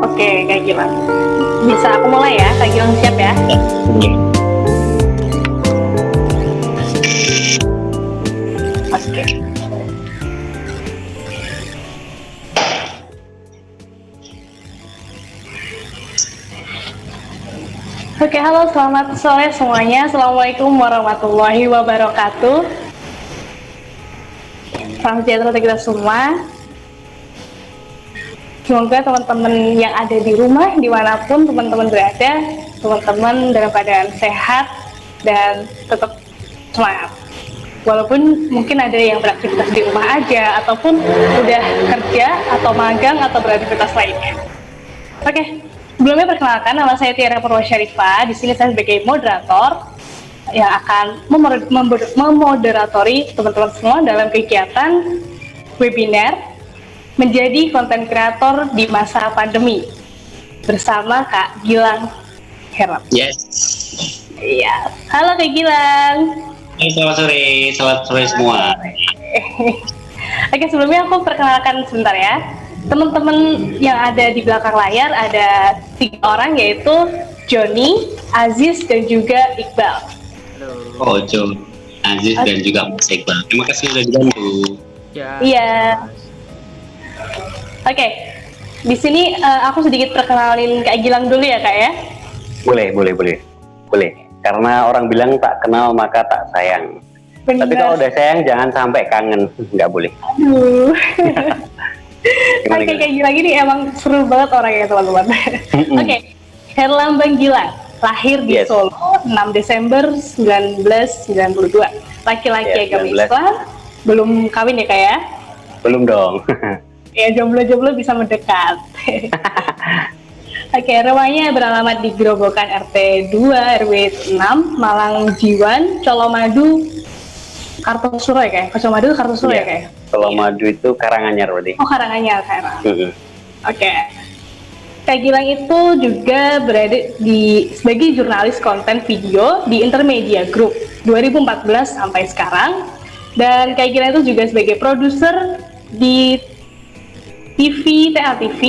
Oke, Kak Gilang. Bisa aku mulai ya, Kak Gilang siap ya? Iya. Oke. Oke, halo, selamat sore semuanya. Assalamualaikum warahmatullahi wabarakatuh. Salam sejahtera untuk kita semua. Semoga teman-teman yang ada di rumah, dimanapun teman-teman berada, teman-teman dalam keadaan sehat dan tetap semangat. Walaupun mungkin ada yang beraktivitas di rumah aja, ataupun udah kerja, atau magang, atau beraktivitas lainnya. Oke, sebelumnya perkenalkan, nama saya Tiara Purwasyarifah. Di sini saya sebagai moderator yang akan memoderatori teman-teman semua dalam kegiatan webinar menjadi konten kreator di masa pandemi bersama Kak Gilang Herap. Yes. Iya, halo Kak Gilang. Hai, selamat sore semua. Oke, sebelumnya aku perkenalkan sebentar ya. Teman-teman yang ada di belakang layar ada 3 orang, yaitu Joni, Aziz, dan juga Iqbal. Oh, Jo, Aziz dan juga Mas Iqbal. Terima kasih sudah dibantu. Ya. Iya. Oke, di sini aku sedikit perkenalin Kak Gilang dulu ya Kak ya. Boleh. Karena orang bilang tak kenal maka tak sayang. Benar. Tapi kalau udah sayang jangan sampai kangen, nggak boleh. Aduh. Oke, Kak Gilang ini emang seru banget orangnya teman-teman. Oke, Herlambang Gilang, lahir di Yes. Solo 6 Desember 1992. Laki-laki Yes, agama 19. Islam, belum kawin ya Kak ya? Belum dong. Ya, jomblo-jomblo bisa mendekat. Oke, rumahnya beralamat di Gerobokan RT 2 RW 6 Malang Jiwan, Colomadu, Kartosuro ya kayak? Colomadu Kartosuro ya kayak? Kalau madu itu Karanganyar berarti. Oh, Karanganyar sekarang. Mm-mm. Oke. Kak Gilang itu juga berada sebagai jurnalis konten video di Intermedia Group 2014 sampai sekarang. Dan Kak Gilang itu juga sebagai produser di TATV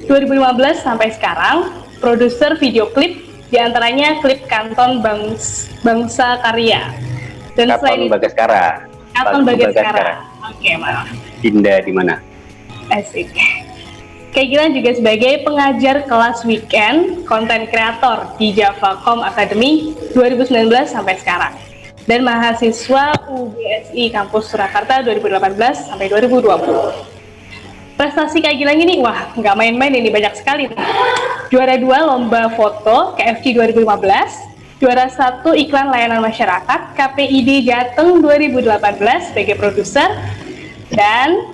2015 sampai sekarang, produser video klip, diantaranya klip Kanton Bangsa Karya. Dan selain Katon itu, Bagaskara. Kanton Bagaskara. Oke, maaf. Dinda di mana? Asik. Kak Gilang juga sebagai pengajar kelas weekend, konten kreator di Javacom Academy 2019 sampai sekarang. Dan mahasiswa UBSI Kampus Surakarta 2018 sampai 2020. Prestasi Kak Gilang ini, wah, nggak main-main ini, banyak sekali. Juara 2 Lomba Foto KFC 2015, juara 1 Iklan Layanan Masyarakat KPID Jateng 2018 sebagai produser, dan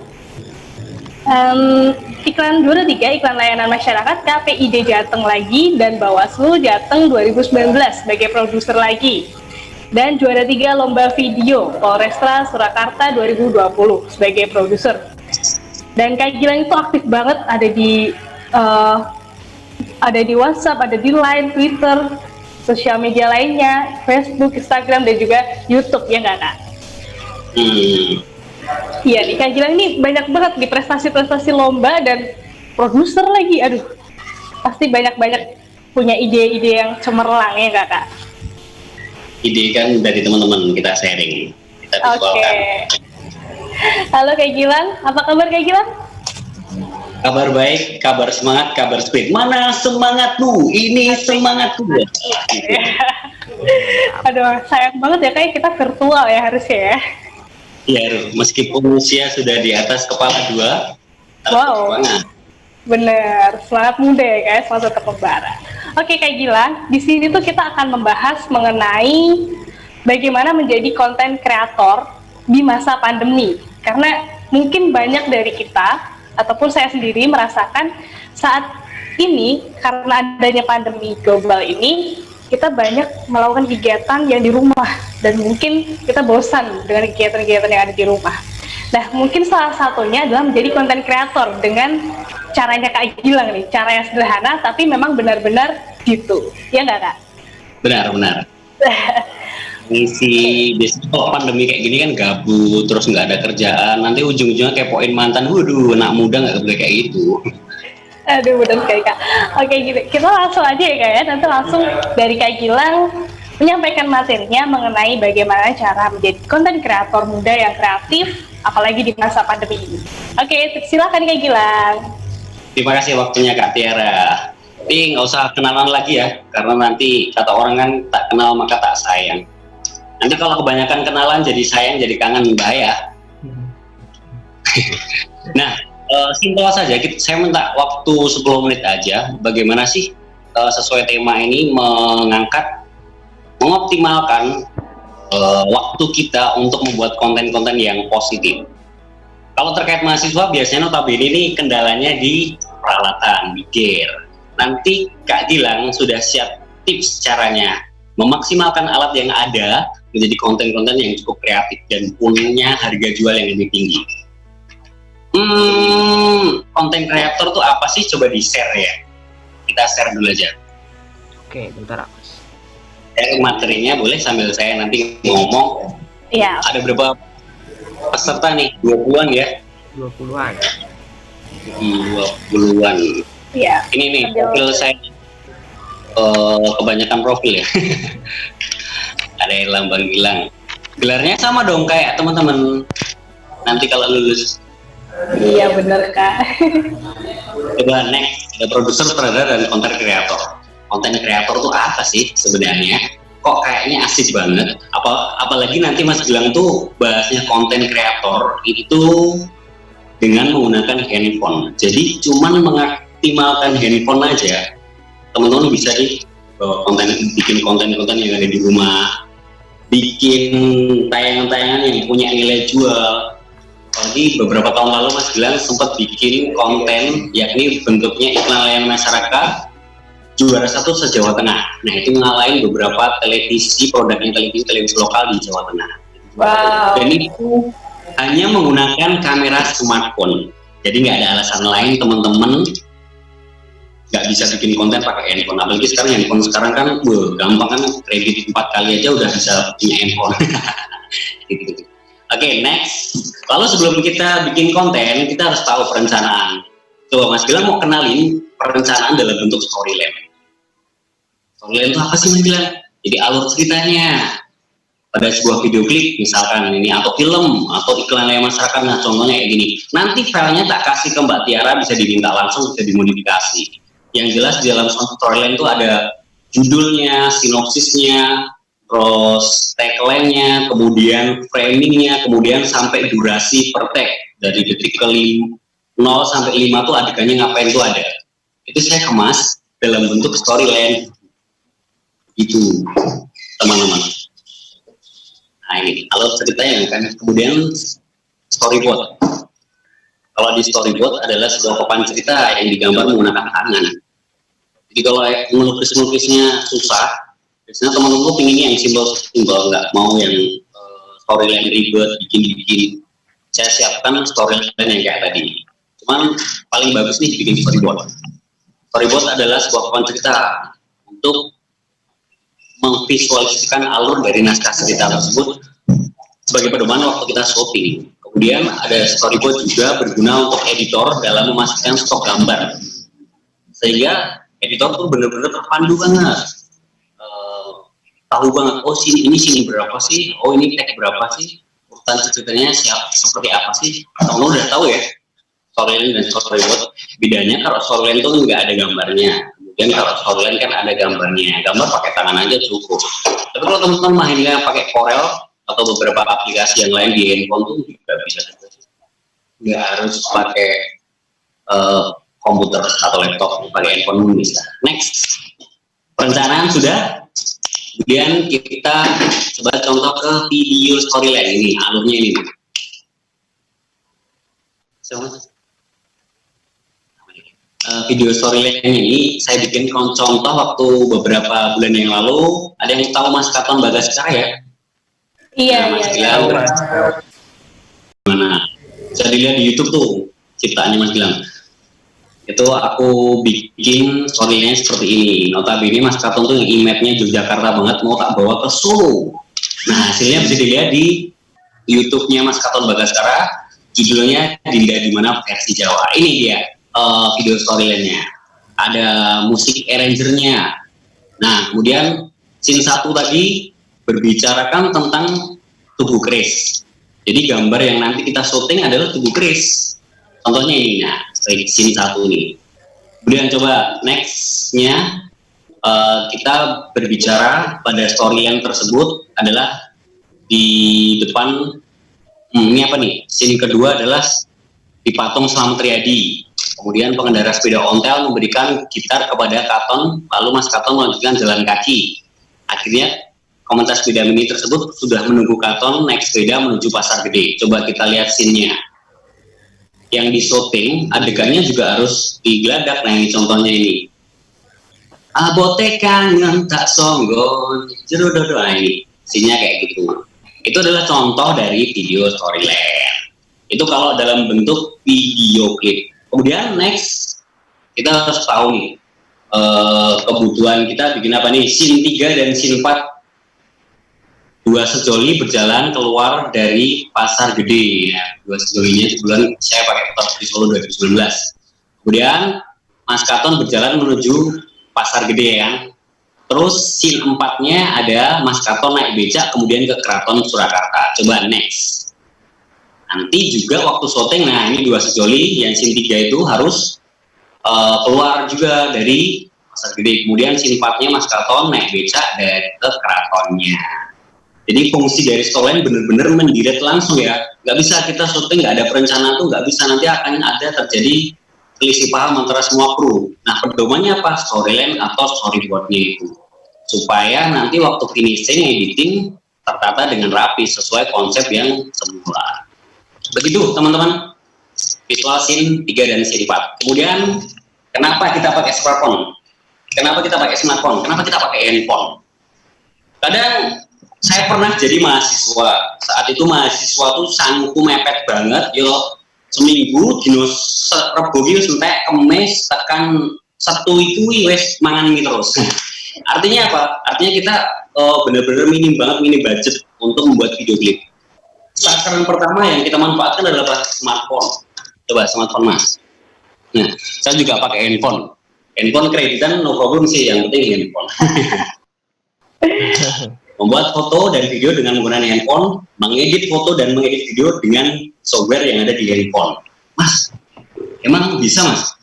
juara 3 Iklan Layanan Masyarakat KPID Jateng lagi, dan Bawaslu Jateng 2019 sebagai produser lagi. Dan juara 3 Lomba Video Polresta Surakarta 2020 sebagai produser. Dan Kak Gilang itu aktif banget, ada di WhatsApp, ada di Line, Twitter, sosial media lainnya, Facebook, Instagram, dan juga YouTube, ya nggak Kak? Iya nih, Kak Gilang ini banyak banget di prestasi-prestasi lomba dan produser lagi. Aduh, pasti banyak-banyak punya ide-ide yang cemerlang, ya nggak Kak? Ide kan dari teman-teman kita sharing, kita visualkan. Oke. Halo Kak Gilang, apa kabar Kak Gilang? Kabar baik, kabar semangat, kabar spirit. Mana semangatmu? Ini semangatku. Aduh, sayang banget ya kayak kita virtual ya harusnya ya. Iya, meskipun usia sudah di atas kepala 2. Wow. Semangat. Bener, semangat muda ya guys, selamat tetap membara. Oke Kak Gilang, di sini tuh kita akan membahas mengenai bagaimana menjadi konten kreator di masa pandemi. Karena mungkin banyak dari kita, ataupun saya sendiri merasakan saat ini, karena adanya pandemi global ini, kita banyak melakukan kegiatan yang di rumah, dan mungkin kita bosan dengan kegiatan-kegiatan yang ada di rumah. Nah, mungkin salah satunya adalah menjadi konten kreator dengan caranya Kak Gilang nih, cara yang sederhana tapi memang benar-benar gitu, ya nggak Kak? Benar. Ngisi biasanya kalau pandemi kayak gini kan gabut, terus nggak ada kerjaan, nanti ujung-ujungnya kepoin mantan. Waduh, anak muda nggak boleh kayak gitu. Aduh, bener sekali Kak. Oke, gitu. Kita langsung aja ya Kak ya. Nanti langsung dari Kak Gilang menyampaikan materinya mengenai bagaimana cara menjadi konten kreator muda yang kreatif, apalagi di masa pandemi ini. Oke, silakan Kak Gilang. Terima kasih waktunya Kak Tiara. Tapi nggak usah kenalan lagi ya, karena nanti kata orang kan tak kenal maka tak sayang. Nanti kalau kebanyakan kenalan jadi sayang, jadi kangen, bahaya. Nah, simpel saja, saya minta waktu 10 menit aja. Bagaimana sih sesuai tema ini mengoptimalkan waktu kita untuk membuat konten-konten yang positif. Kalau terkait mahasiswa, biasanya notabene ini kendalanya di peralatan, di gear. Nanti Kak Gilang sudah siap tips caranya memaksimalkan alat yang ada menjadi konten-konten yang cukup kreatif dan punya harga jual yang lebih tinggi. Konten kreator tuh apa sih? Coba di-share ya. Kita share dulu aja. Oke, bentar Mas. Share materinya boleh sambil saya nanti ngomong. Iya. Ada berapa peserta nih? 20-an ya? 20-an. 20-an. Iya. Ini nih profil saya kebanyakan profil ya. Ada yang lambang Gilang. Gelarnya sama dong kayak teman-teman nanti kalau lulus. Iya bener Kak. Coba next, ada produser, sutradara, dan konten kreator. Konten kreator tuh apa sih sebenarnya? Kok kayaknya asik banget? Apalagi nanti Mas Gilang tuh bahasnya konten kreator itu dengan menggunakan handphone. Jadi cuman mengoptimalkan handphone aja, teman-teman bisa bikin konten-konten yang ada di rumah, bikin tayangan-tayangan yang punya nilai jual. Apalagi beberapa tahun lalu Mas Gilang sempat bikin konten yakni bentuknya iklan layanan masyarakat juara 1 se-Jawa Tengah. Nah itu ngalahin beberapa produknya televisi lokal di Jawa Tengah. Wow. Dan itu hanya menggunakan kamera smartphone. Jadi nggak ada alasan lain teman-teman nggak bisa bikin konten pakai handphone. Apalagi sekarang handphone sekarang kan gampang kan, kredit 4 kali aja udah bisa punya handphone. Gitu. Oke, next. Lalu sebelum kita bikin konten, kita harus tahu perencanaan. Coba Mas Gilang mau kenalin perencanaan dalam bentuk storyline. Storyline itu apa sih Mas Gilang? Jadi alur ceritanya pada sebuah video klip misalkan ini, atau film, atau iklan layanan masyarakat. Nah contohnya kayak gini. Nanti filenya tak kasih ke Mbak Tiara, bisa diminta langsung, bisa dimodifikasi. Yang jelas di dalam storyline itu ada judulnya, sinopsisnya, terus tagline-nya, kemudian framing-nya, kemudian sampai durasi per tag. Dari detik ke 0 sampai 5 tuh adegannya ngapain tuh ada. Itu saya kemas dalam bentuk storyline. Itu teman-teman. Nah ini, alur ceritanya kan. Kemudian storyboard. Kalau di storyboard adalah sebuah papan cerita yang digambar menggunakan tangan. Jadi kalau melukis-melukisnya susah, biasanya teman-teman tuh pinginnya yang simpel, nggak mau yang storyline ribet, bikin-bikin. Saya siapkan storyline yang kayak tadi. Cuman paling bagus nih bikin storyboard. Storyboard adalah sebuah papan cerita untuk memvisualisasikan alur dari naskah cerita tersebut sebagai pedoman waktu kita syuting. Kemudian ada storyboard juga berguna untuk editor dalam memastikan stok gambar, sehingga editor tuh benar-benar terpandu banget, tahu banget, oh sini berapa sih, oh ini tag berapa sih, urutan ceritanya seperti apa sih. Kamu udah tahu ya storyline dan storyboard. Bedanya kalau storyline itu nggak ada gambarnya, kemudian kalau storyline kan ada gambarnya. Gambar pakai tangan aja cukup. Tapi kalau teman-teman mainnya pakai Corel atau beberapa aplikasi yang lain di handphone tuh juga bisa. Nggak harus pakai komputer atau laptop, pakai handphone pun bisa. Next, perencanaan sudah. Kemudian kita coba contoh ke video storyline ini, alurnya ini. Video storyline ini saya bikin contoh waktu beberapa bulan yang lalu. Ada yang tahu Mas Katon Bagaskara ya? Iya, Mas iya. Gimana? Bisa dilihat di YouTube tuh ciptaannya Mas Gilang. Itu aku bikin storyline seperti ini. Notabene Mas Katon tuh yang image-nya Yogyakarta banget, mau tak bawa ke Solo. Nah hasilnya bisa dilihat di YouTube-nya Mas Katon Bagaskara. Judulnya Dinda Dimana versi Jawa. Ini dia video storyline-nya, ada musik arranger-nya. Nah, kemudian scene 1 tadi berbicarakan tentang tubuh keris. Jadi gambar yang nanti kita syuting adalah tubuh keris. Contohnya ini, nah, scene 1 ini. Kemudian coba next-nya kita berbicara pada story yang tersebut adalah di depan, ini apa nih? Scene kedua adalah di patung Slamet Riyadi. Kemudian pengendara sepeda ontel memberikan gitar kepada Katon, lalu Mas Katon melanjutkan jalan kaki. Akhirnya komunitas sepeda mini tersebut sudah menunggu Katon naik sepeda menuju Pasar Gede. Coba kita lihat scene-nya. Yang di syuting, adegannya juga harus digeladak. Nah, ini contohnya ini. Abote kangen tak songgon, jerododo. Nah, ini scene-nya kayak gitu. Itu adalah contoh dari video storyline. Itu kalau dalam bentuk video klip. Kemudian next kita harus tahu nih kebutuhan kita bikin apa nih. Scene 3 dan scene 4, dua sejoli berjalan keluar dari Pasar Gede. Ya, dua sejolinya sebulan saya pakai foto di Solo 2019. Kemudian Mas Katon berjalan menuju Pasar Gede ya. Terus scene 4-nya ada Mas Katon naik becak kemudian ke Keraton Surakarta. Coba next. Nanti juga waktu syuting, nah ini dua sejoli, yang scene 3 itu harus keluar juga dari Pasar Gede. Kemudian scene 4-nya Mas Katon naik becak dari ke keratonnya. Jadi fungsi dari storyline benar-benar mendirect langsung ya. Nggak bisa kita syuting, nggak ada perencanaan tuh nggak bisa, nanti akan ada terjadi selisih paham antara semua kru. Nah pedomannya apa? Storyline atau storyboardnya itu. Supaya nanti waktu finishing, editing, tertata dengan rapi sesuai konsep yang semula. Begitu teman-teman, visual scene 3 dan scene 4. Kemudian kenapa kita pakai smartphone? Kenapa kita pakai smartphone? Kenapa kita pakai handphone? Kadang saya pernah jadi mahasiswa. Saat itu mahasiswa tuh sangku mepet banget, yo seminggu dino Rebo iki entek, Kemis tekan Sabtu itu wes mangan mie terus. Artinya apa? Artinya kita benar-benar minim budget untuk membuat video klip. Sasaran pertama yang kita manfaatkan adalah smartphone. Coba smartphone Mas. Nah, saya juga pakai handphone. Handphone kreditan no problem sih, yang penting handphone. Membuat foto dan video dengan menggunakan handphone, mengedit foto dan mengedit video dengan software yang ada di handphone. Mas, emang bisa Mas?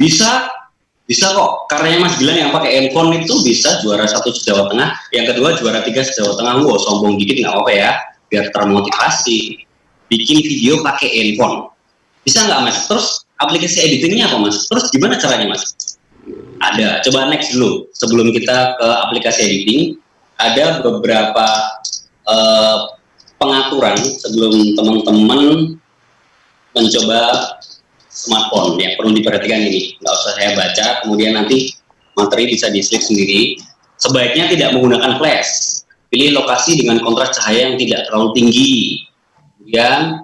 Bisa kok. Karena Mas Gilang yang pakai handphone itu bisa juara 1 se-Jawa Tengah, yang kedua juara 3 se-Jawa Tengah. Wow, sombong dikit nggak apa-apa ya, biar termotivasi. Bikin video pakai handphone. Bisa nggak Mas? Terus aplikasi editingnya apa Mas? Terus gimana caranya Mas? Ada. Coba next dulu. Sebelum kita ke aplikasi editing, ada beberapa pengaturan sebelum teman-teman mencoba smartphone. Yang perlu diperhatikan ini. Nggak usah saya baca, kemudian nanti materi bisa di-slide sendiri. Sebaiknya tidak menggunakan flash. Pilih lokasi dengan kontras cahaya yang tidak terlalu tinggi. Kemudian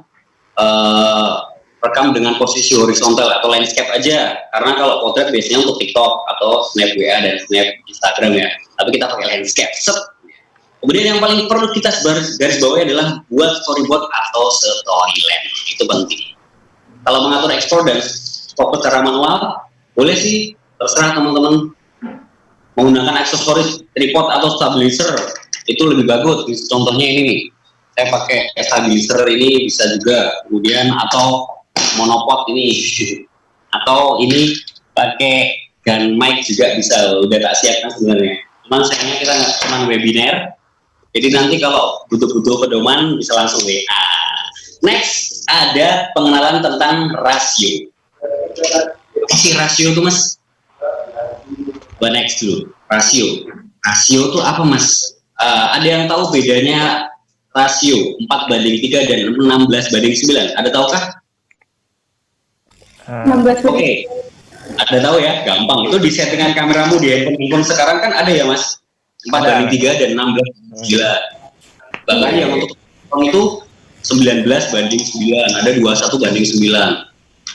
rekam dengan posisi horizontal atau landscape aja, karena kalau potret biasanya untuk TikTok atau snap WA dan snap Instagram ya, tapi kita pakai landscape. Kemudian yang paling perlu kita garis bawahi adalah buat storyboard atau storyline. Itu penting. Kalau mengatur ekspor dan fokus secara manual, boleh sih, terserah teman-teman. Menggunakan aksesoris tripod atau stabilizer itu lebih bagus. Contohnya ini nih, saya pakai stabilizer ini bisa juga. Kemudian atau monopod ini, atau ini pakai gun mic juga bisa. Udah tak siapkan sebenarnya. Cuman sayangnya kita nggak cuma webinar, jadi nanti kalau butuh-butuh pedoman bisa langsung WA. Next ada pengenalan tentang rasio. Apa sih rasio itu Mas? Next dulu, rasio. Rasio itu apa Mas? Ada yang tahu bedanya rasio 4:3 dan 16:9? Ada tahukah? 16 Oke. Ada tahu ya? Gampang. Itu di settingan kameramu di handphone sekarang kan ada ya Mas? 4:3 dan 16:9. Bahkan yang untuk itu 19:9, ada 21:9.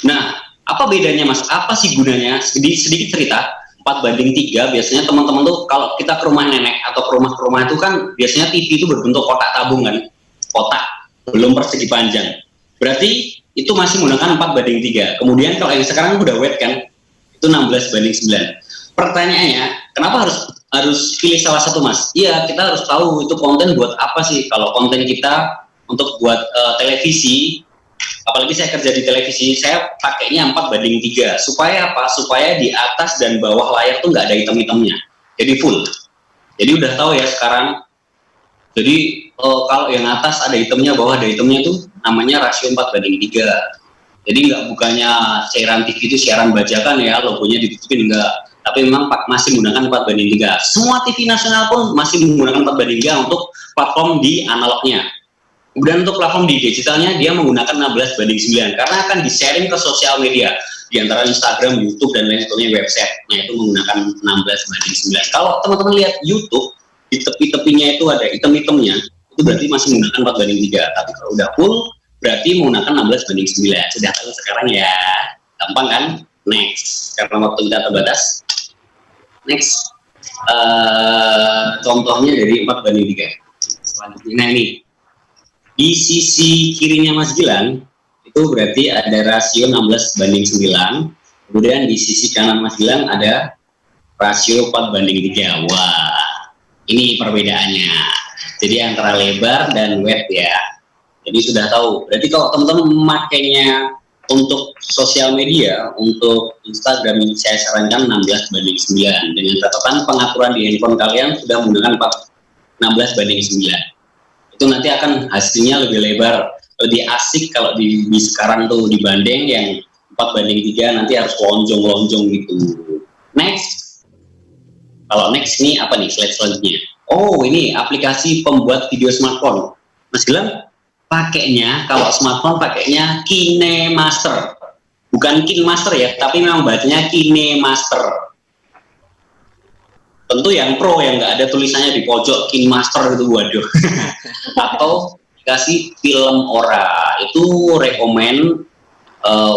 Nah, apa bedanya Mas? Apa sih gunanya? Sedikit cerita. 4:3 biasanya teman-teman tuh kalau kita ke rumah nenek atau ke rumah itu kan biasanya TV itu berbentuk kotak tabung kan, kotak belum persegi panjang, berarti itu masih menggunakan 4:3. Kemudian kalau yang sekarang udah wet kan, itu 16:9. Pertanyaannya, kenapa harus pilih salah satu, Mas? Iya, kita harus tahu itu konten buat apa sih. Kalau konten kita untuk buat televisi, apalagi saya kerja di televisi, saya pakainya 4:3. Supaya apa? Supaya di atas dan bawah layar tuh nggak ada hitam-hitamnya. Jadi full. Jadi udah tahu ya sekarang. Jadi kalau yang atas ada hitamnya, bawah ada hitamnya tuh namanya rasio 4:3. Jadi nggak bukannya siaran TV itu siaran bajakan ya, logonya ditutupin, enggak. Tapi memang masih menggunakan 4:3. Semua TV nasional pun masih menggunakan 4:3 untuk platform di analognya. Kemudian untuk platform di digitalnya dia menggunakan 16:9 karena akan di-sharing ke sosial media di antara Instagram, YouTube dan lain sebagainya, website. Nah itu menggunakan 16:9. Kalau teman-teman lihat YouTube di tepi-tepinya itu ada hitam-hitamnya, itu berarti masih menggunakan 4:3. Tapi kalau udah full berarti menggunakan 16:9. Sudah tahu sekarang ya, gampang kan? Next, karena waktu kita terbatas. Next, contohnya dari 4:3. Selanjutnya, nah ini di sisi kirinya Mas Gilang itu berarti ada rasio 16:9. Kemudian di sisi kanan Mas Gilang ada rasio 4:3. Wah, ini perbedaannya. Jadi antara lebar dan width ya. Jadi sudah tahu. Berarti kalau teman-teman memakainya untuk sosial media, untuk Instagram, saya sarankan 16:9 dengan catatan pengaturan di handphone kalian sudah menggunakan 16:9. Itu nanti akan hasilnya lebih lebar, lebih asik kalau di sekarang tuh dibanding yang 4:3 nanti harus lonjong-lonjong gitu. Next, kalau next ini apa nih slide selanjutnya? Oh ini aplikasi pembuat video smartphone. Mas Gilang pakainya kalau smartphone pakainya KineMaster, bukan KineMaster ya, tapi memang bacanya KineMaster. Tentu yang pro yang nggak ada tulisannya di pojok KineMaster gitu, waduh. Atau aplikasi Filmora itu rekomen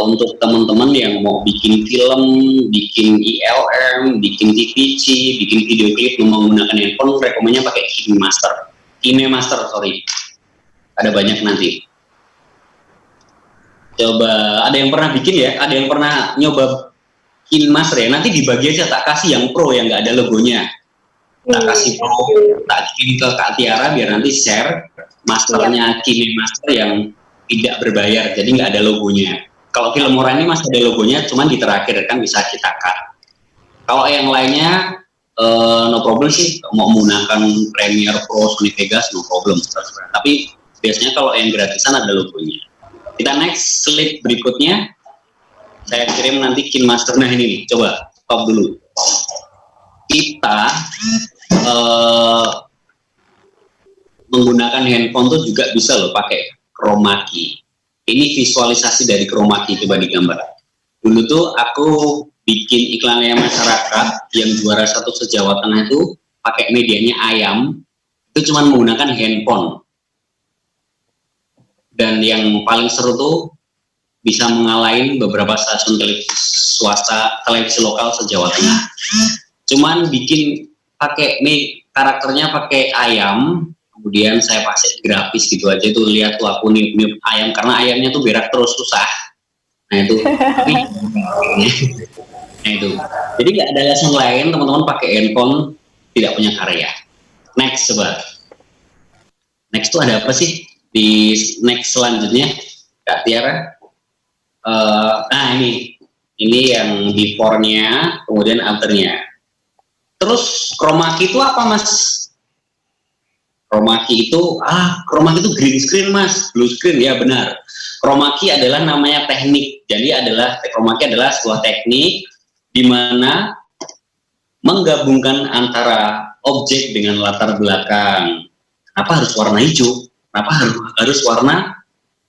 untuk teman-teman yang mau bikin film, bikin ILM, bikin TVC, bikin video klip menggunakan handphone, rekomennya pakai KineMaster, sorry. Ada banyak nanti. Coba ada yang pernah bikin ya, ada yang pernah nyoba KineMaster ya, nanti dibagi aja, tak kasih yang pro yang nggak ada logonya, tak kasih pro, tak kirim ke Kak Tiara biar nanti share masternya KineMaster yang tidak berbayar, jadi nggak ada logonya. Kalau Filmora ini masih ada logonya, cuman di terakhir kan bisa kita cut. Kalau yang lainnya no problem sih, mau menggunakan Premiere Pro, Sony Vegas no problem. Tapi biasanya kalau yang gratisan ada logonya. Kita next slide berikutnya. Saya kirim nanti KineMaster. Nah ini nih, coba stop dulu. Kita menggunakan handphone tuh juga bisa loh pakai chroma key. Ini visualisasi dari chroma key, coba digambar. Dulu tuh aku bikin iklannya masyarakat yang juara 1 se-Jawa Tengah itu pakai medianya ayam, itu cuma menggunakan handphone. Dan yang paling seru tuh bisa mengalahin beberapa stasiun televisi swasta, televisi lokal se-Jawa Tengah. Cuman bikin pakai karakternya pakai ayam, kemudian saya pakai grafis gitu aja tuh, lihat tuh aku niup-niup ayam karena ayamnya tuh berak terus susah. Nah itu, nah itu. Jadi nggak ada alasan lain teman-teman pakai handphone tidak punya karya. Next coba. Next tuh ada apa sih di next selanjutnya, Kak Tiara? Nah ini yang before-nya, kemudian after-nya. Terus chroma key itu apa Mas? Chroma key itu green screen Mas, blue screen ya benar. Chroma key adalah namanya teknik. Jadi chroma key adalah sebuah teknik di mana menggabungkan antara objek dengan latar belakang. Kenapa harus warna hijau? Kenapa harus warna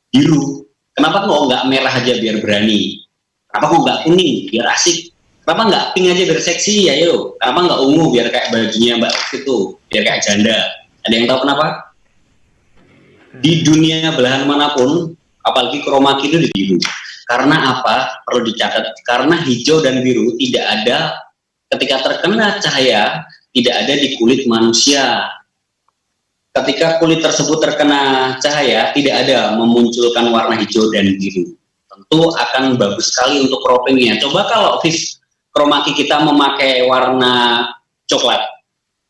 biru? Kenapa kok nggak merah aja biar berani? Kenapa kok nggak kuning biar asik? Kenapa nggak pink aja biar seksi ya yo? Kenapa nggak ungu biar kayak bajunya Mbak itu, biar kayak janda? Ada yang tahu kenapa? Di dunia belahan manapun, apalagi chroma key itu di biru. Karena apa? Perlu dicatat. Karena hijau dan biru tidak ada ketika terkena cahaya, tidak ada di kulit manusia. Ketika kulit tersebut terkena cahaya, tidak ada memunculkan warna hijau dan biru. Tentu akan bagus sekali untuk croppingnya. Coba kalau chroma key kita memakai warna coklat,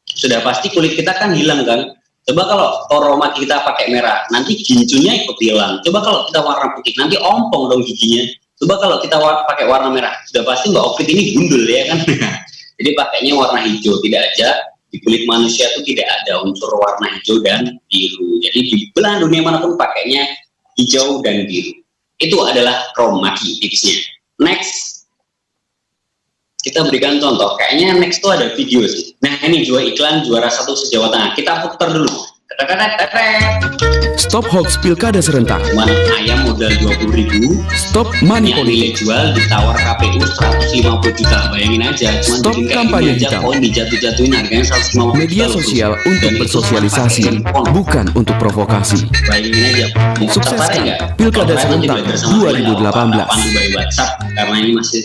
sudah pasti kulit kita kan hilang kan. Coba kalau chroma key kita pakai merah, nanti ginjunya ikut hilang. Coba kalau kita warna putih, nanti ompong dong giginya. Coba kalau kita pakai warna merah, sudah pasti Mbak Ovid ini gundul ya kan. Jadi pakainya warna hijau, tidak aja di kulit manusia itu tidak ada unsur warna hijau dan biru. Jadi di belahan dunia manapun pakainya hijau dan biru. Itu adalah chroma key tipsnya. Next, kita berikan contoh. Kayaknya next itu ada video sih. Nah ini iklan juara 1 se-Jawa Tengah. Kita putar dulu. Stop hoax pilkada serentak. Cuman ayam modal 20.000. Stop money Yang nilai politik. jual ditawar KPU 150 juta. Bayangin aja. Cuman Stop bikin kayak kampanye gini aja, hitam. poin dijatuh-jatuhin harganya 150 Media juta. sosial Dan untuk itu bersosialisasi, cuma pakai handphone. bukan untuk provokasi. Bayangin aja. Sukseskan Tertarik nggak? Pilkada Kalau saya nanti serentak belajar sama 2018. Pandu by WhatsApp karena ini masih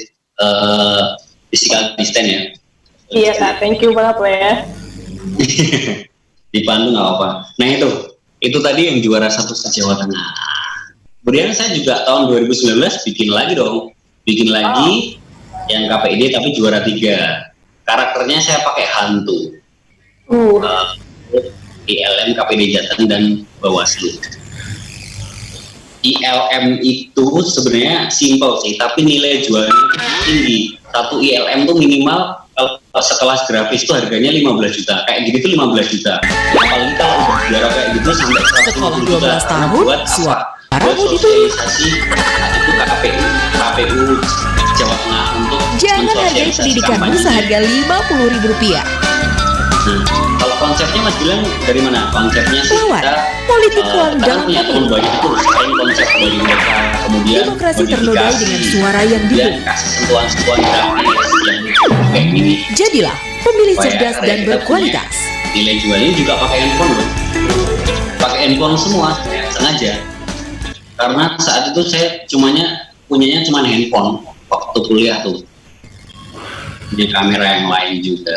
physical distance ya. Iya Kak, thank you banget loh ya. Dipandu nggak apa. Nah itu tadi yang juara 1 se-Jawa Tengah. Kemudian saya juga tahun 2019 bikin lagi yang KPID tapi juara 3. Karakternya saya pakai hantu. ILM, KPID Jateng dan Bawaslu. ILM itu sebenarnya simple sih, tapi nilai jualnya tinggi. Satu ILM tuh minimal sekelas grafis itu harganya 15 juta. Kayak gitu tuh 15 juta. Apalagi kalau udah juara kayak gitu sampai 150 juta. 12 tahun, Buat apa? Buat sosialisasi itu KPU Jawa Tengah untuk Jangan hargai pendidikanmu seharga Rp50.000. Nah, kalau konsepnya Mas bilang dari mana? Konsepnya sih Lawan, kita politik uang kita dalam punya teman pemilu. banyak itu selain konsep dari mereka, kemudian Demokrasi ternodai dengan suara yang dia didukung. kasih sentuhan-sentuhan grafis yang kayak gini. Jadilah pemilih Supaya cerdas karya dan kita berkualitas. punya nilai jualnya juga pakai handphone loh, pakai handphone semua sengaja, karena saat itu saya punyanya cuma handphone waktu kuliah tuh, punya kamera yang lain juga.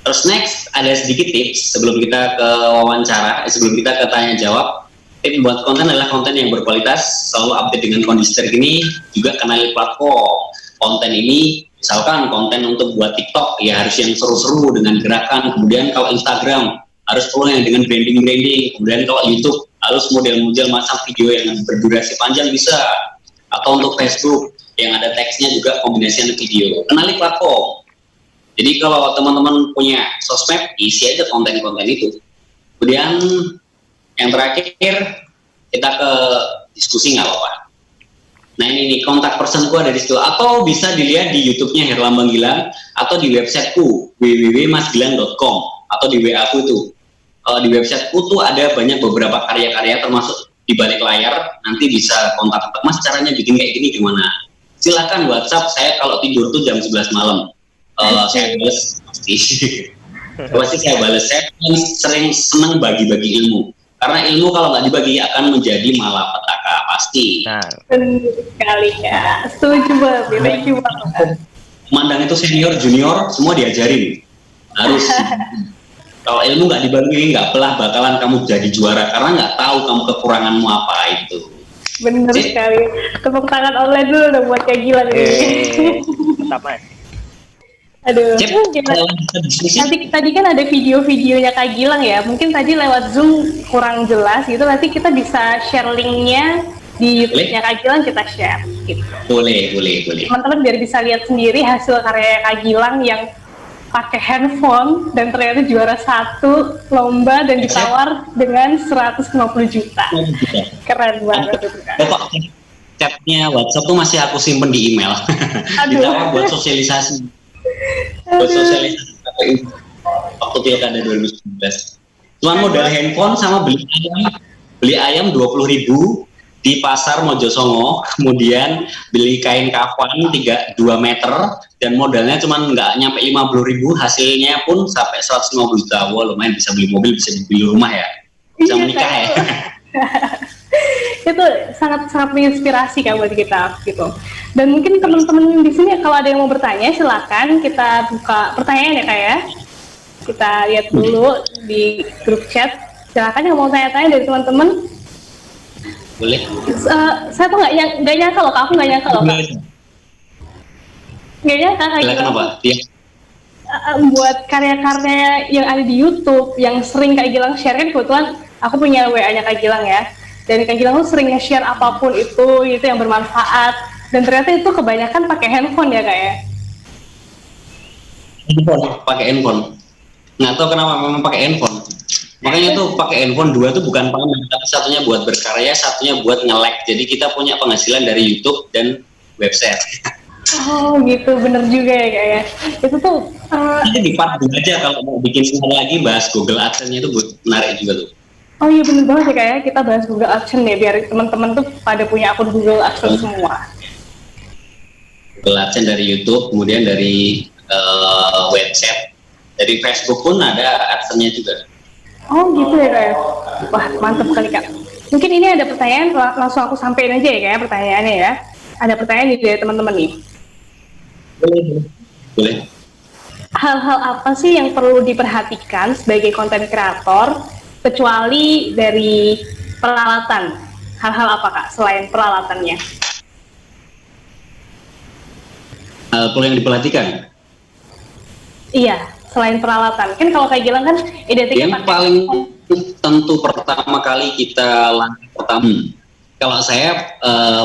Terus next ada sedikit tips sebelum kita ke wawancara, sebelum kita ke tanya jawab. Tips buat konten adalah konten yang berkualitas, selalu update dengan kondisi terkini, juga kenali platform. Konten ini misalkan konten untuk buat TikTok ya harus yang seru-seru dengan gerakan. Kemudian kalau Instagram harus perlu yang dengan branding. Kemudian kalau YouTube harus model-model masang video yang berdurasi panjang bisa. Atau untuk Facebook yang ada teksnya juga kombinasi video. Kenali platform. Jadi kalau teman-teman punya sosmed, isi aja konten-konten itu. Kemudian yang terakhir kita ke diskusi nggak apa-apa. Nah ini nih kontak personku ada di situ, atau bisa dilihat di YouTube-nya Herlambang Gilang atau di websiteku www.masgilang.com atau di WA aku itu. Di websiteku tuh ada banyak beberapa karya-karya termasuk di balik layar. Nanti bisa kontak Mas, caranya bikin kayak gini gimana? Silakan WhatsApp saya kalau tidur tuh jam 11 malam. Saya balas pasti saya balas. Saya sering senang bagi-bagi ilmu, karena ilmu kalau nggak dibagi akan menjadi malapetaka pasti. Nah, Benar sekali ya. Setuju banget. Thank you banget. Mandang itu senior, junior, semua diajarin. Harus. Kalau ilmu nggak dibagi, nggak pelah bakalan kamu jadi juara, karena nggak tahu kamu kekuranganmu apa itu. Benar sekali. Tepuk tangan online dulu dong buat kayak gila nih. tetap Mas. Aduh. Cep, Gila. kita diskusi. Tadi kan ada video-videonya Kak Gilang ya. Mungkin tadi lewat Zoom kurang jelas gitu. Nanti kita bisa share linknya di YouTube-nya Kak Gilang, kita share gitu. Boleh. Teman-teman biar bisa lihat sendiri hasil karya Kak Gilang yang pakai handphone dan ternyata juara 1 lomba dan ditawar dengan 150 juta. Keren banget itu Kak. Kok chatnya WhatsApp tuh masih aku simpen di email. Ditawar buat sosialisasi. Buat sosialisasi KPU waktu pilkada 2019. Cuman modal handphone sama beli ayam 20.000 di pasar Mojosongo, kemudian beli kain kafan 2 meter dan modalnya cuman nggak nyampe 50.000, hasilnya pun sampai 150 juta. Wah, lumayan bisa beli mobil, bisa beli rumah ya, bisa menikah ya. Itu sangat menginspirasi kan buat kita gitu. Dan mungkin teman-teman di sini kalau ada yang mau bertanya silakan kita buka pertanyaan ya Kak ya. Kita lihat dulu di grup chat. Silakan yang mau tanya-tanya dari teman-teman. Boleh. Saya tuh nggak nyangka loh Kak, aku nggak nyangka loh Kak. Nggak ya Kak Silakan Gilang apa? tuh, Dia buat karya-karya yang ada di YouTube yang sering Kak Gilang share, kan kebetulan aku punya WA-nya Kak Gilang ya, dan Kak Gilang tuh sering nge-share apapun itu yang bermanfaat, dan ternyata itu kebanyakan pakai handphone ya Kak ya. pakai handphone. Nggak tahu kenapa memang pakai handphone. Makanya tuh pakai handphone dua tuh bukan pamer, tapi satunya buat berkarya, satunya buat nge-like. Jadi kita punya penghasilan dari YouTube dan website. Oh gitu, bener juga ya Kak ya. Itu tuh Jadi di part dua aja kalau mau bikin sekali lagi bahas Google AdSense-nya itu buat menarik juga tuh. oh iya bener banget ya Kak ya, kita bahas Google AdSense ya, biar teman-teman tuh pada punya akun Google AdSense semua. Google AdSense dari YouTube, kemudian dari website, dari Facebook pun ada AdSense-nya juga. Oh gitu ya Kak ya. Wah mantap kali Kak. Mungkin ini ada pertanyaan, langsung aku sampein aja ya Kak ya pertanyaannya ya. Ada pertanyaan nih dari teman-teman nih. Boleh. Hal-hal apa sih yang perlu diperhatikan sebagai konten kreator kecuali dari peralatan? Hal-hal apa Kak selain peralatannya? Hal yang diperhatikan. Iya, selain peralatan. Kan kalau kayak Gilang kan identiknya Yang paling tentu pertama kali kita langkah pertama. Kalau saya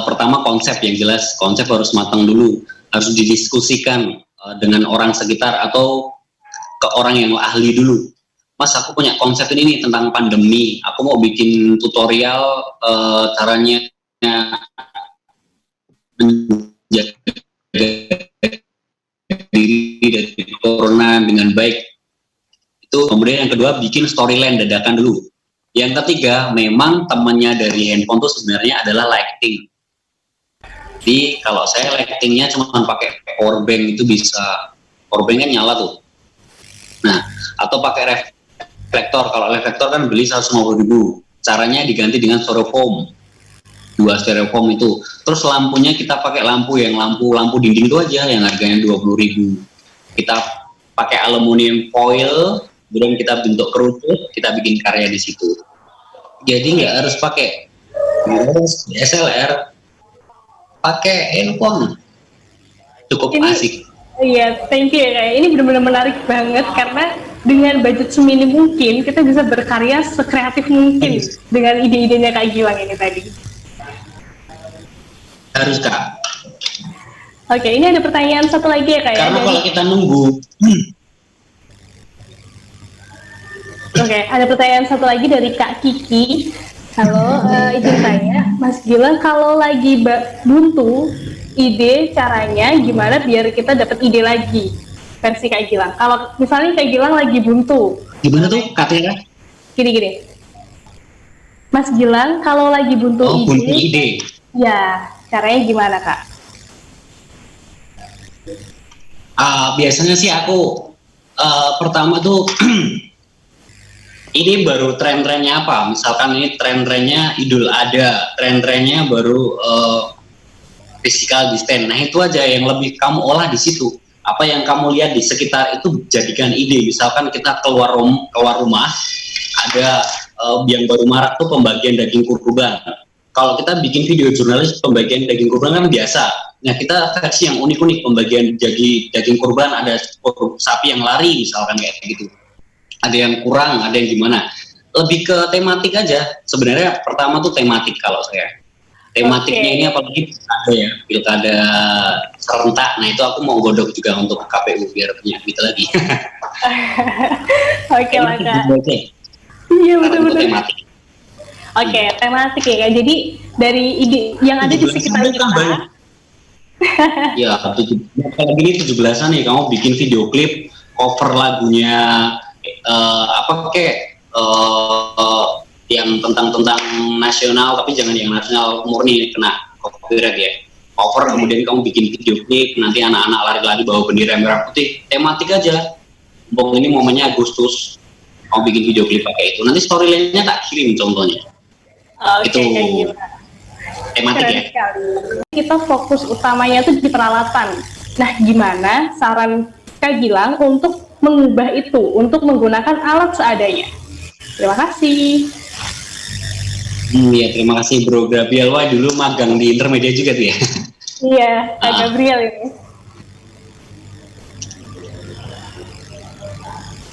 pertama konsep yang jelas, konsep harus matang dulu, harus didiskusikan dengan orang sekitar atau ke orang yang ahli dulu. Mas, aku punya konsep ini nih tentang pandemi, aku mau bikin tutorial caranya menjaga diri dari corona dengan baik. Itu kemudian yang kedua bikin storyline dadakan dulu. Yang ketiga memang temannya dari handphone itu sebenarnya adalah lighting. Jadi kalau saya lightingnya cuma pakai power bank itu bisa, power bank kan nyala tuh. Nah, atau pakai reflektor. Kalau reflektor kan beli 150.000. Caranya diganti dengan styrofoam. 2 styrofoam itu. Terus lampunya kita pakai lampu dinding itu aja yang harganya 20.000. Kita pakai aluminium foil, kemudian kita bentuk kerucut, kita bikin karya di situ. Jadi nggak harus pakai DSLR, pakai handphone, cukup asik. Iya, thank you ya Kak. Ini benar-benar menarik banget karena dengan budget seminim mungkin kita bisa berkarya sekreatif mungkin dengan ide-idenya Kak Gilang ini tadi. Harus Kak. Oke, ini ada pertanyaan satu lagi ya Kak ya. Karena kalau kita nunggu, Oke, ada pertanyaan satu lagi dari Kak Kiki. Halo, izin tanya, Mas Gilang kalau lagi buntu, ide caranya gimana biar kita dapat ide lagi versi Kak Gilang. Kalau misalnya Kak Gilang lagi buntu, gimana tuh katanya? gini. Mas Gilang kalau lagi buntu Buntu ide. ya caranya gimana Kak? Biasanya sih aku pertama tuh ini baru tren-trennya apa? Misalkan ini tren-trennya Idul Adha, tren-trennya baru physical distance. Nah itu aja yang lebih kamu olah di situ. Apa yang kamu lihat di sekitar itu jadikan ide. Misalkan kita keluar rumah, ada yang baru marak tuh pembagian daging kurban. Kalau kita bikin video jurnalis pembagian daging kurban kan biasa. Nah kita versi yang unik-unik pembagian daging kurban, ada sapi yang lari misalkan kayak gitu. Ada yang kurang, ada yang gimana. Lebih ke tematik aja. Sebenarnya pertama tuh tematik kalau saya. Tematiknya ini apalagi ada ya, pilkada serentak. Nah itu aku mau godok juga untuk KPU biar punya gitu lagi. Oke lah Kak. Iya betul-betul. Tematik. Oke, tematik ya Kak. Jadi dari ide yang ada di sekitar kita. Ya, kalau gini 17-an nih kamu bikin video klip cover lagunya yang tentang nasional, tapi jangan yang nasional murni kena copyright ya. Cover kemudian kamu bikin video klip, nanti anak-anak lari-lari bawa bendera merah putih, tematik aja. Mumpung ini momennya Agustus, kamu bikin video klip pakai itu. Nanti storyline-nya tak kirim contohnya. Itu tematik ya. Kita fokus utamanya tuh di peralatan. Nah, gimana saran Kak Gilang untuk mengubah itu, untuk menggunakan alat seadanya? Terima kasih. Iya, terima kasih Bro Gabriel. Wah, dulu magang di Intermedia juga tuh ya. Iya, Kak Gabriel ini.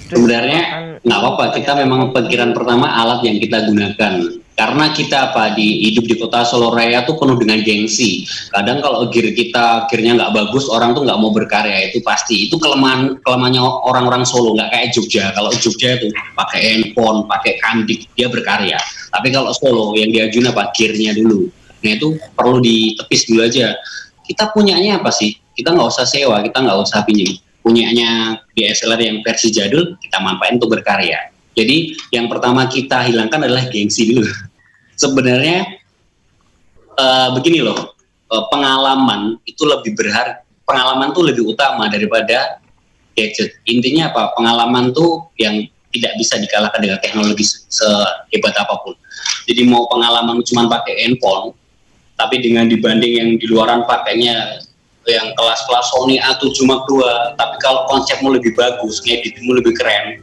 Sebenarnya nggak apa-apa, kita memang pikiran pertama alat yang kita gunakan. Karena kita hidup di kota Solo Raya tuh penuh dengan gengsi. Kadang kalau gearnya nggak bagus, orang tuh nggak mau berkarya, itu pasti. Itu kelemahannya orang-orang Solo, nggak kayak Jogja. Kalau Jogja itu pakai handphone, pakai kandik, dia berkarya. Tapi kalau Solo yang diajuin apa? Gearnya dulu. Nah itu perlu ditepis dulu aja. Kita punyanya apa sih? Kita nggak usah sewa, kita nggak usah pinjam. Punyanya DSLR yang versi jadul, kita manfaatin untuk berkarya. Jadi yang pertama kita hilangkan adalah gengsi dulu. Sebenarnya begini loh, pengalaman itu lebih berharga, pengalaman tuh lebih utama daripada gadget. Intinya apa? Pengalaman tuh yang tidak bisa dikalahkan dengan teknologi sehebat apapun. Jadi mau pengalaman cuma pakai handphone, tapi dengan dibanding yang di luaran pakainya yang kelas-kelas Sony A7 Mark II, tapi kalau konsepmu lebih bagus, ngeditmu lebih keren,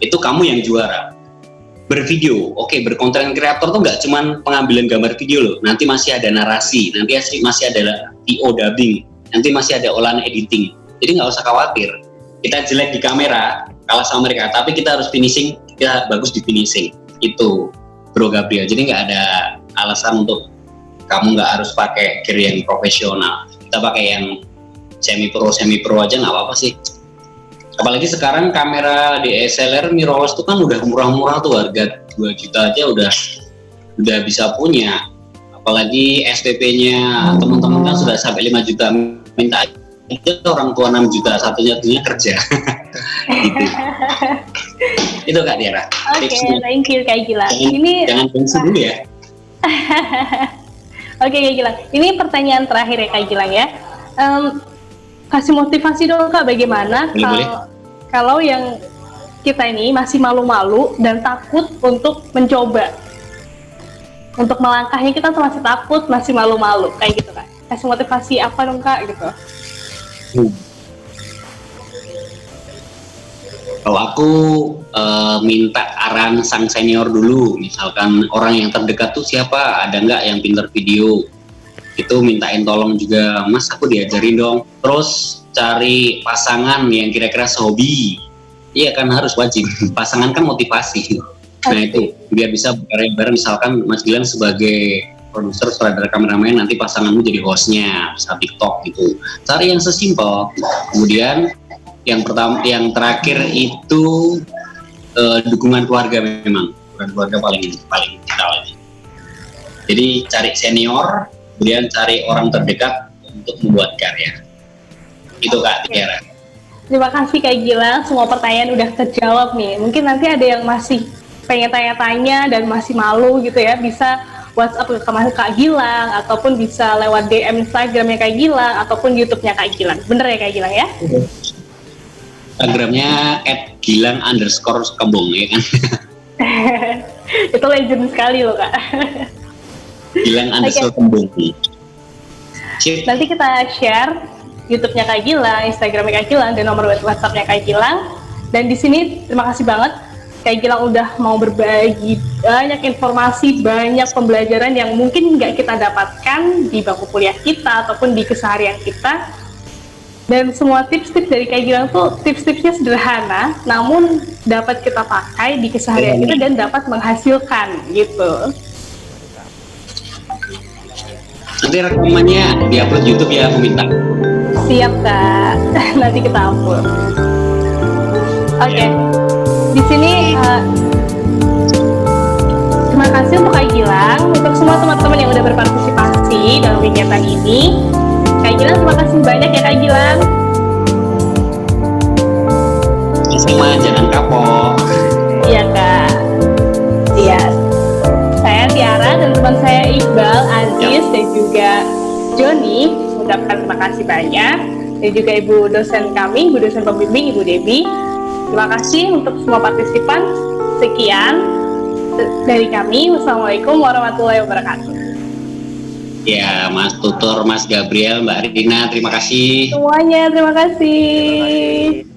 itu kamu yang juara. Bervideo, oke, berkonten kreator tuh nggak cuman pengambilan gambar video loh, nanti masih ada narasi, nanti masih ada VO dubbing, nanti masih ada olahan editing. Jadi nggak usah khawatir, kita jelek di kamera, kalah sama mereka, tapi kita harus finishing, kita bagus di finishing. Itu Bro Gabriel, jadi nggak ada alasan untuk kamu nggak harus pakai gear yang profesional. Kita pakai yang semi pro aja nggak apa-apa sih. Apalagi sekarang kamera DSLR mirrorless itu kan udah murah-murah tuh, harga 2 juta aja udah bisa punya. Apalagi SPP-nya teman-teman kan sudah sampai 5 juta, minta aja orang tua 6 juta, satunya kerja. Gitu. Itu Kak Tiara. Oke, thank you Kak Gilang. Jangan gengsi dulu ya. Oke Kak Gilang, ini pertanyaan terakhir ya Kak Gilang ya. Kasih motivasi dong Kak, bagaimana kalau yang kita ini masih malu-malu dan takut untuk mencoba, untuk melangkahnya kita tuh masih takut, masih malu-malu kayak gitu Kak. Kasih motivasi apa dong Kak gitu? Kalau aku minta arahan sang senior dulu, misalkan orang yang terdekat tuh siapa, ada nggak yang pinter video, itu mintain tolong juga, Mas aku diajarin dong. Terus cari pasangan yang kira-kira sehobi, iya kan harus wajib, pasangan kan motivasi. Nah itu, biar bisa berkarya bareng, misalkan Mas Gilang sebagai produser, sutradara, kameramen, nanti pasanganmu jadi hostnya, bisa TikTok gitu. Cari yang sesimpel. Kemudian yang terakhir itu dukungan keluarga, memang dukungan keluarga paling vital. Jadi cari senior, kemudian cari orang terdekat untuk membuat karya. Itu Kak Tiara. Terima kasih Kak Gilang, semua pertanyaan udah terjawab nih. Mungkin nanti ada yang masih pengen tanya-tanya dan masih malu gitu ya, bisa WhatsApp ke Kak Gilang, ataupun bisa lewat DM Instagramnya Kak Gilang, ataupun YouTube-nya Kak Gilang. Bener ya Kak Gilang ya? Instagramnya @gilang_kembung ya kan. Itu legend sekali loh Kak. Gilang_kembung. Nanti kita share YouTube-nya Kak Gilang, Instagramnya Kak Gilang, dan nomor WhatsApp-nya Kak Gilang. Dan di sini terima kasih banget Kak Gilang udah mau berbagi banyak informasi, banyak pembelajaran yang mungkin nggak kita dapatkan di bangku kuliah kita ataupun di keseharian kita. Dan semua tips-tips dari Kak Gilang tuh tips-tipsnya sederhana, namun dapat kita pakai di keseharian kita dan dapat menghasilkan gitu. Nanti rekamannya diupload YouTube ya, aku minta. Siap Kak, nanti kita upload. Oke. Di sini terima kasih untuk Kak Gilang, untuk semua teman-teman yang udah berpartisipasi dalam kegiatan ini. Kak Gilang, terima kasih banyak ya Kak Gilang. Sama, jangan kapok. Iya Kak. Iya. Saya Tiara dan teman saya Iqbal, Aziz, dan juga Joni mengucapkan terima kasih banyak. Dan juga Ibu dosen kami, Ibu dosen pembimbing, Ibu Debbie. Terima kasih untuk semua partisipan. Sekian dari kami. Wassalamualaikum warahmatullahi wabarakatuh. Ya, Mas Tutor, Mas Gabriel, Mbak Rina, terima kasih. Semuanya, terima kasih.